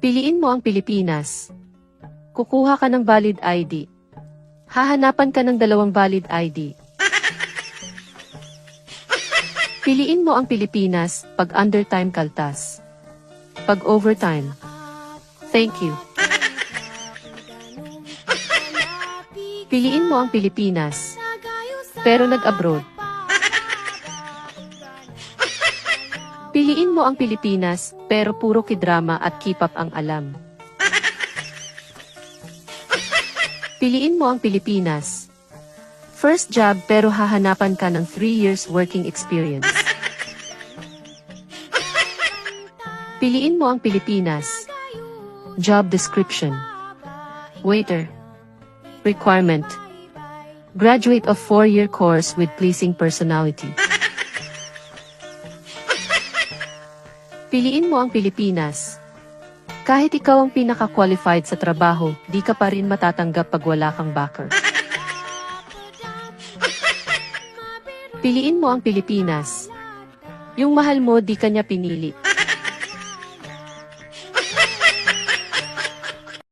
Piliin mo ang Pilipinas. Kukuha ka ng valid ID. Hahanapan ka ng 2 valid ID. Piliin mo ang Pilipinas pag undertime kaltas. Pag overtime. Thank you. Piliin mo ang Pilipinas. Pero nag-abroad. Piliin mo ang Pilipinas, pero puro kidrama at K-pop ang alam. Piliin mo ang Pilipinas. First job pero hahanapan ka ng 3 years working experience. Piliin mo ang Pilipinas. Job description. Waiter. Requirement. Graduate of 4-year course with pleasing personality. Piliin mo ang Pilipinas. Kahit ikaw ang pinaka-qualified sa trabaho, di ka pa rin matatanggap pag wala kang backer. Piliin mo ang Pilipinas. Yung mahal mo di kanya pinili.